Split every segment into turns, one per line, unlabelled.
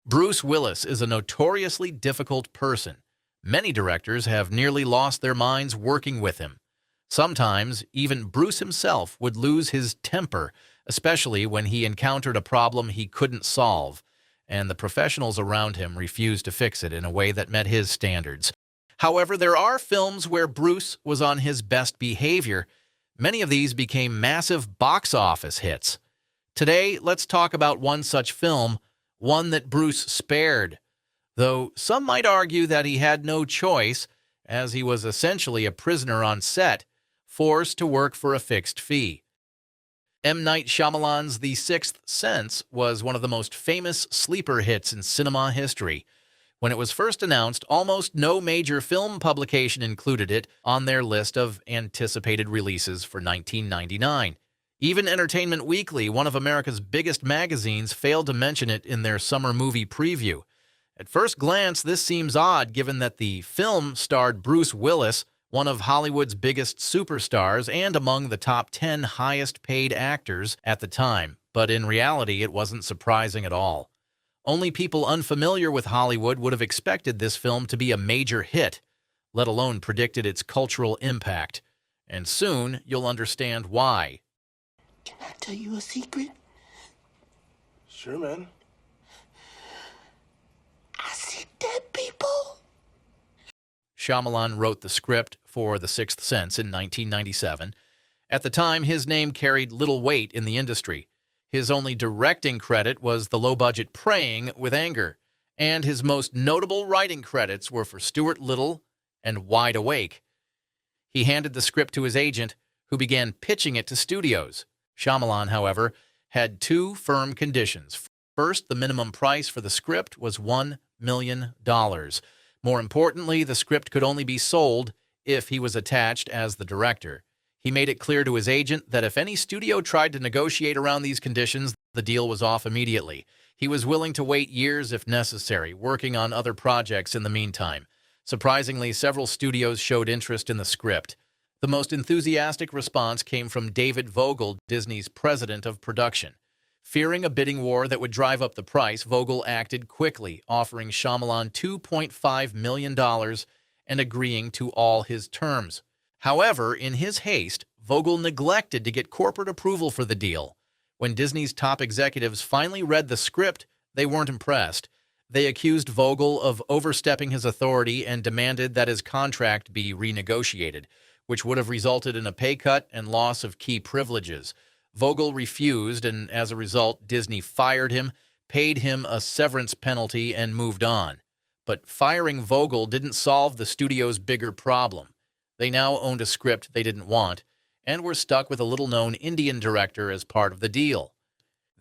Bruce Willis is a notoriously difficult person. Many directors have nearly lost their minds working with him. Sometimes, even Bruce himself would lose his temper, especially when he encountered a problem he couldn't solve, and the professionals around him refused to fix it in a way that met his standards. However, there are films where Bruce was on his best behavior. Many of these became massive box office hits. Today, let's talk about one such film, one that Bruce spared, though some might argue that he had no choice, as he was essentially a prisoner on set, forced to work for a fixed fee. M. Night Shyamalan's The Sixth Sense was one of the most famous sleeper hits in cinema history. When it was first announced, almost no major film publication included it on their list of anticipated releases for 1999. Even Entertainment Weekly, one of America's biggest magazines, failed to mention it in their summer movie preview. At first glance, this seems odd given that the film starred Bruce Willis, one of Hollywood's biggest superstars and among the top 10 highest-paid actors at the time, but in reality it wasn't surprising at all. Only people unfamiliar with Hollywood would have expected this film to be a major hit, let alone predicted its cultural impact. And soon you'll understand why.
Can I tell you a secret?
Sure, man.
I see dead people.
Shyamalan wrote the script for The Sixth Sense in 1997. At the time, his name carried little weight in the industry. His only directing credit was the low-budget Praying with Anger, and his most notable writing credits were for Stuart Little and Wide Awake. He handed the script to his agent, who began pitching it to studios. Shyamalan, however, had two firm conditions. First, the minimum price for the script was $1 million. More importantly, the script could only be sold if he was attached as the director. He made it clear to his agent that if any studio tried to negotiate around these conditions, the deal was off immediately. He was willing to wait years if necessary, working on other projects in the meantime. Surprisingly, several studios showed interest in the script. The most enthusiastic response came from David Vogel, Disney's president of production. Fearing a bidding war that would drive up the price, Vogel acted quickly, offering Shyamalan $2.5 million and agreeing to all his terms. However, in his haste, Vogel neglected to get corporate approval for the deal. When Disney's top executives finally read the script, they weren't impressed. They accused Vogel of overstepping his authority and demanded that his contract be renegotiated, which would have resulted in a pay cut and loss of key privileges. Vogel refused, and as a result, Disney fired him, paid him a severance penalty, and moved on. But firing Vogel didn't solve the studio's bigger problem. They now owned a script they didn't want, and were stuck with a little-known Indian director as part of the deal.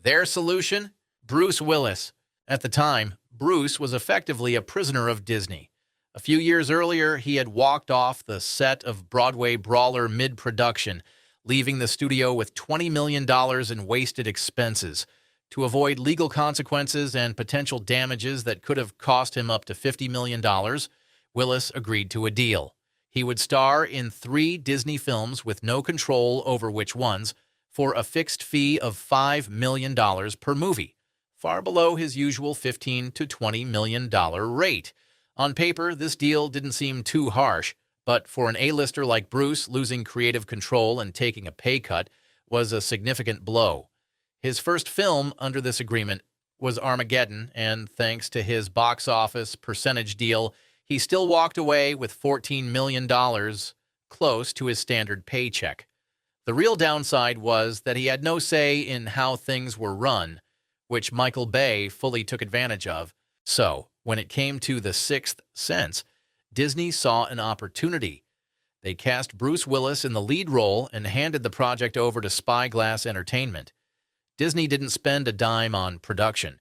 Their solution? Bruce Willis. At the time, Bruce was effectively a prisoner of Disney. A few years earlier, he had walked off the set of Broadway Brawler mid-production, leaving the studio with $20 million in wasted expenses. To avoid legal consequences and potential damages that could have cost him up to $50 million, Willis agreed to a deal. He would star in 3 Disney films with no control over which ones, for a fixed fee of $5 million per movie, far below his usual $15 to $20 million rate. On paper, this deal didn't seem too harsh, but for an A-lister like Bruce, losing creative control and taking a pay cut was a significant blow. His first film under this agreement was Armageddon, and thanks to his box office percentage deal, he still walked away with $14 million, close to his standard paycheck. The real downside was that he had no say in how things were run, which Michael Bay fully took advantage of. So, when it came to The Sixth Sense, Disney saw an opportunity. They cast Bruce Willis in the lead role and handed the project over to Spyglass Entertainment. Disney didn't spend a dime on production.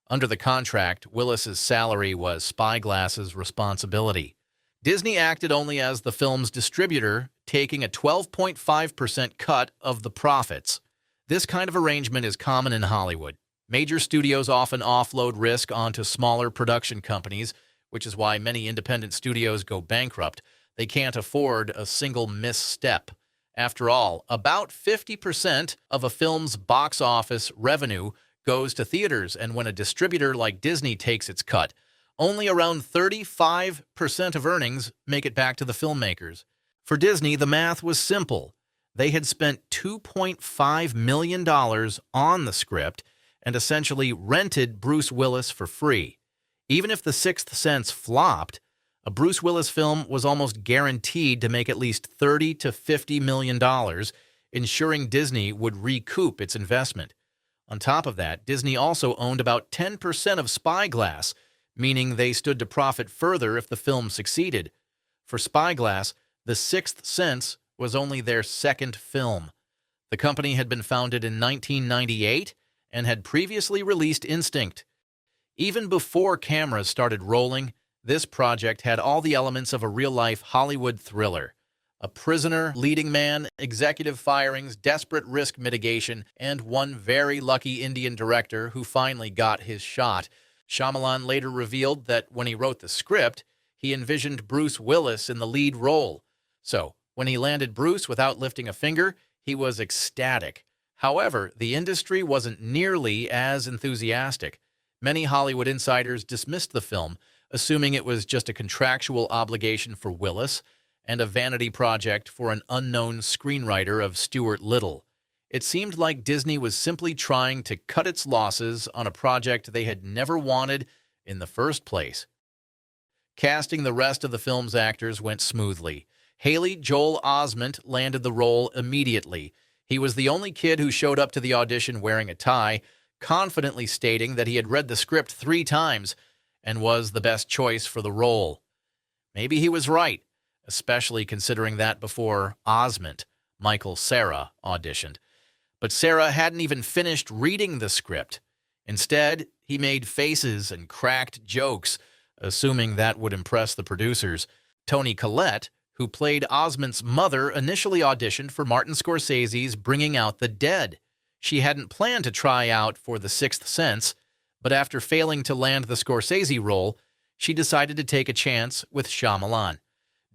Under the contract, Willis's salary was Spyglass's responsibility. Disney acted only as the film's distributor, taking a 12.5% cut of the profits. This kind of arrangement is common in Hollywood. Major studios often offload risk onto smaller production companies, which is why many independent studios go bankrupt. They can't afford a single misstep. After all, about 50% of a film's box office revenue goes to theaters, and when a distributor like Disney takes its cut, only around 35% of earnings make it back to the filmmakers. For Disney, the math was simple. They had spent $2.5 million on the script and essentially rented Bruce Willis for free. Even if The Sixth Sense flopped, a Bruce Willis film was almost guaranteed to make at least $30 to $50 million, ensuring Disney would recoup its investment. On top of that, Disney also owned about 10% of Spyglass, meaning they stood to profit further if the film succeeded. For Spyglass, The Sixth Sense was only their second film. The company had been founded in 1998 and had previously released Instinct. Even before cameras started rolling, this project had all the elements of a real-life Hollywood thriller. A prisoner, leading man, executive firings, desperate risk mitigation, and one very lucky Indian director who finally got his shot. Shyamalan later revealed that when he wrote the script, he envisioned Bruce Willis in the lead role. So, when he landed Bruce without lifting a finger, he was ecstatic. However, the industry wasn't nearly as enthusiastic. Many Hollywood insiders dismissed the film, assuming it was just a contractual obligation for Willis and a vanity project for an unknown screenwriter of Stuart Little. It seemed like Disney was simply trying to cut its losses on a project they had never wanted in the first place. Casting the rest of the film's actors went smoothly. Haley Joel Osment landed the role immediately. He was the only kid who showed up to the audition wearing a tie, confidently stating that he had read the script 3 times and was the best choice for the role. Maybe he was right, especially considering that before Osment, Michael Cera auditioned. But Cera hadn't even finished reading the script. Instead, he made faces and cracked jokes, assuming that would impress the producers. Toni Collette, who played Osment's mother, initially auditioned for Martin Scorsese's Bringing Out the Dead. She hadn't planned to try out for The Sixth Sense, but after failing to land the Scorsese role, she decided to take a chance with Shyamalan.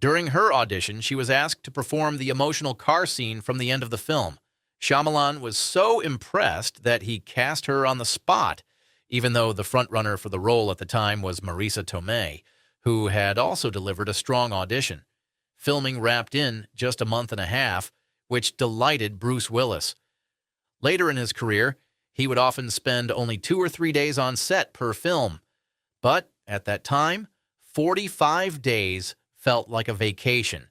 During her audition, she was asked to perform the emotional car scene from the end of the film. Shyamalan was so impressed that he cast her on the spot, even though the frontrunner for the role at the time was Marisa Tomei, who had also delivered a strong audition. Filming wrapped in just a month and a half, which delighted Bruce Willis. Later in his career, he would often spend only 2 or 3 days on set per film. But at that time, 45 days felt like a vacation.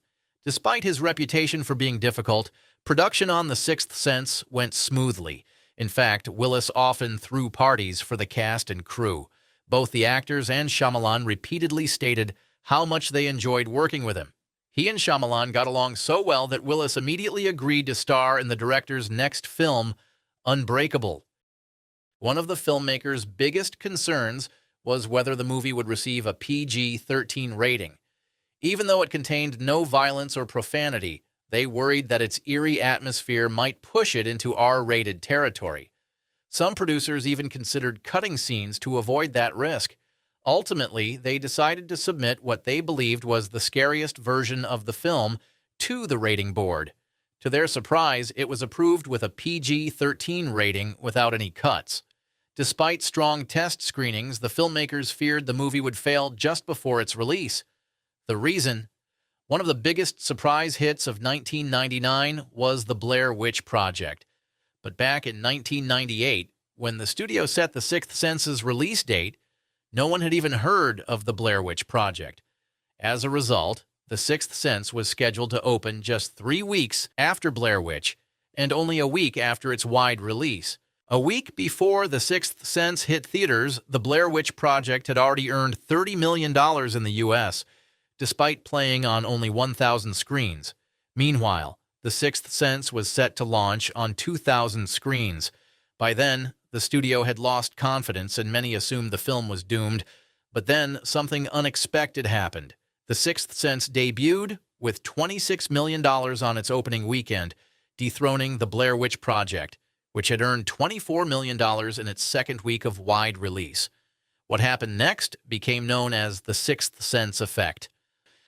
Despite his reputation for being difficult, production on The Sixth Sense went smoothly. In fact, Willis often threw parties for the cast and crew. Both the actors and Shyamalan repeatedly stated how much they enjoyed working with him. He and Shyamalan got along so well that Willis immediately agreed to star in the director's next film, Unbreakable. One of the filmmaker's biggest concerns was whether the movie would receive a PG-13 rating. Even though it contained no violence or profanity, they worried that its eerie atmosphere might push it into R-rated territory. Some producers even considered cutting scenes to avoid that risk. Ultimately, they decided to submit what they believed was the scariest version of the film to the rating board. To their surprise, it was approved with a PG-13 rating without any cuts. Despite strong test screenings, the filmmakers feared the movie would fail just before its release. The reason? One of the biggest surprise hits of 1999 was The Blair Witch Project. But back in 1998, when the studio set The Sixth Sense's release date, no one had even heard of The Blair Witch Project. As a result, The Sixth Sense was scheduled to open just 3 weeks after Blair Witch, and only a week after its wide release. A week before The Sixth Sense hit theaters, The Blair Witch Project had already earned $30 million in the U.S., despite playing on only 1,000 screens. Meanwhile, The Sixth Sense was set to launch on 2,000 screens. By then, the studio had lost confidence and many assumed the film was doomed. But then, something unexpected happened. The Sixth Sense debuted with $26 million on its opening weekend, dethroning The Blair Witch Project, which had earned $24 million in its second week of wide release. What happened next became known as the Sixth Sense effect.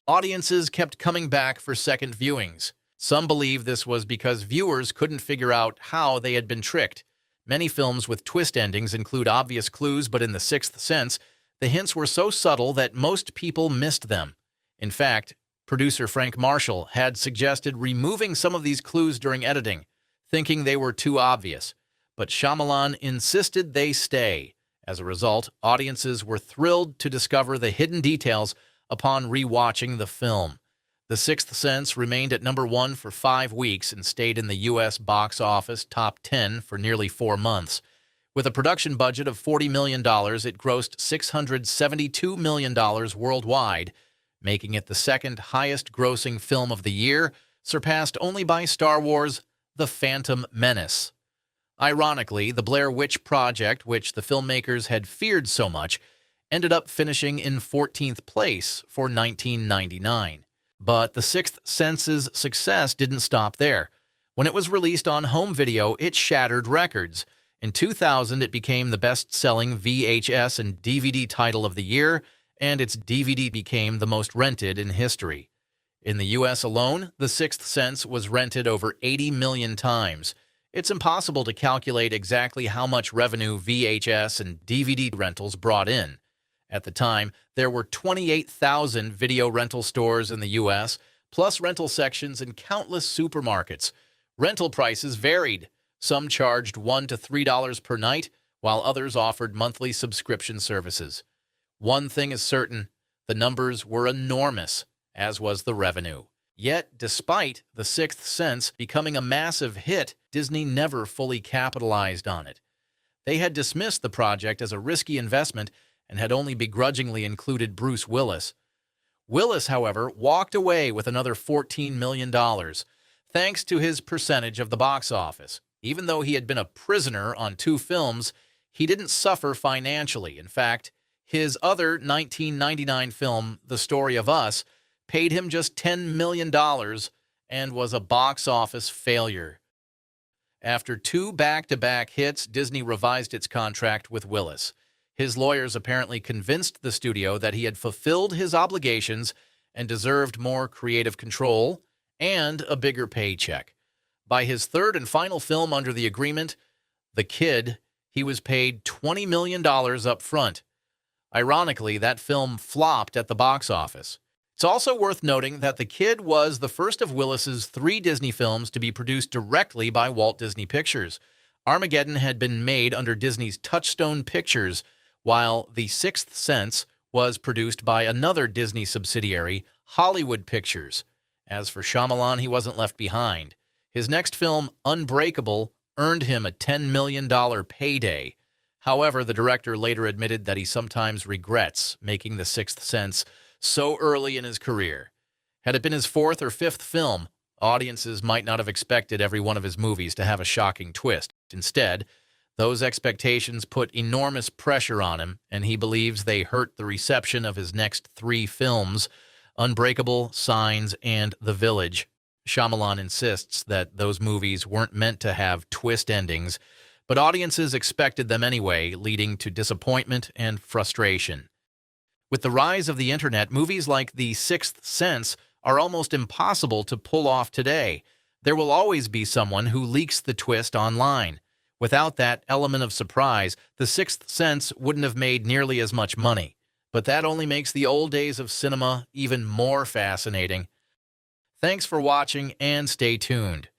Audiences kept coming back for second viewings. Some believe this was because viewers couldn't figure out how they had been tricked. Many films with twist endings include obvious clues, but in The Sixth Sense, the hints were so subtle that most people missed them. In fact, producer Frank Marshall had suggested removing some of these clues during editing, thinking they were too obvious. But Shyamalan insisted they stay. As a result, audiences were thrilled to discover the hidden details upon rewatching the film. The Sixth Sense remained at #1 for 5 weeks and stayed in the U.S. box office top 10 for nearly 4 months. With a production budget of $40 million, it grossed $672 million worldwide, making it the second highest-grossing film of the year, surpassed only by Star Wars: The Phantom Menace. Ironically, the Blair Witch Project, which the filmmakers had feared so much, ended up finishing in 14th place for 1999. But The Sixth Sense's success didn't stop there. When it was released on home video, it shattered records. In 2000, it became the best-selling VHS and DVD title of the year, and its DVD became the most rented in history. In the U.S. alone, The Sixth Sense was rented over 80 million times. It's impossible to calculate exactly how much revenue VHS and DVD rentals brought in. At the time, there were 28,000 video rental stores in the U.S., plus rental sections in countless supermarkets. Rental prices varied. Some charged $1 to $3 per night, while others offered monthly subscription services. One thing is certain, the numbers were enormous, as was the revenue. Yet, despite The Sixth Sense becoming a massive hit, Disney never fully capitalized on it. They had dismissed the project as a risky investment and had only begrudgingly included Bruce Willis. Willis, however, walked away with another $14 million, thanks to his percentage of the box office. Even though he had been a prisoner on 2 films, he didn't suffer financially. In fact, his other 1999 film, The Story of Us, paid him just $10 million and was a box office failure. After 2 back-to-back hits, Disney revised its contract with Willis. His lawyers apparently convinced the studio that he had fulfilled his obligations and deserved more creative control and a bigger paycheck. By his third and final film under the agreement, The Kid, he was paid $20 million up front. Ironically, that film flopped at the box office. It's also worth noting that The Kid was the first of Willis's 3 Disney films to be produced directly by Walt Disney Pictures. Armageddon had been made under Disney's Touchstone Pictures, while The Sixth Sense was produced by another Disney subsidiary, Hollywood Pictures. As for Shyamalan, he wasn't left behind. His next film, Unbreakable, earned him a $10 million payday. However, the director later admitted that he sometimes regrets making The Sixth Sense so early in his career. Had it been his 4th or 5th film, audiences might not have expected every one of his movies to have a shocking twist. Instead, those expectations put enormous pressure on him, and he believes they hurt the reception of his next 3 films, Unbreakable, Signs, and The Village. Shyamalan insists that those movies weren't meant to have twist endings, but audiences expected them anyway, leading to disappointment and frustration. With the rise of the internet, movies like The Sixth Sense are almost impossible to pull off today. There will always be someone who leaks the twist online. Without that element of surprise, The Sixth Sense wouldn't have made nearly as much money. But that only makes the old days of cinema even more fascinating. Thanks for watching and stay tuned.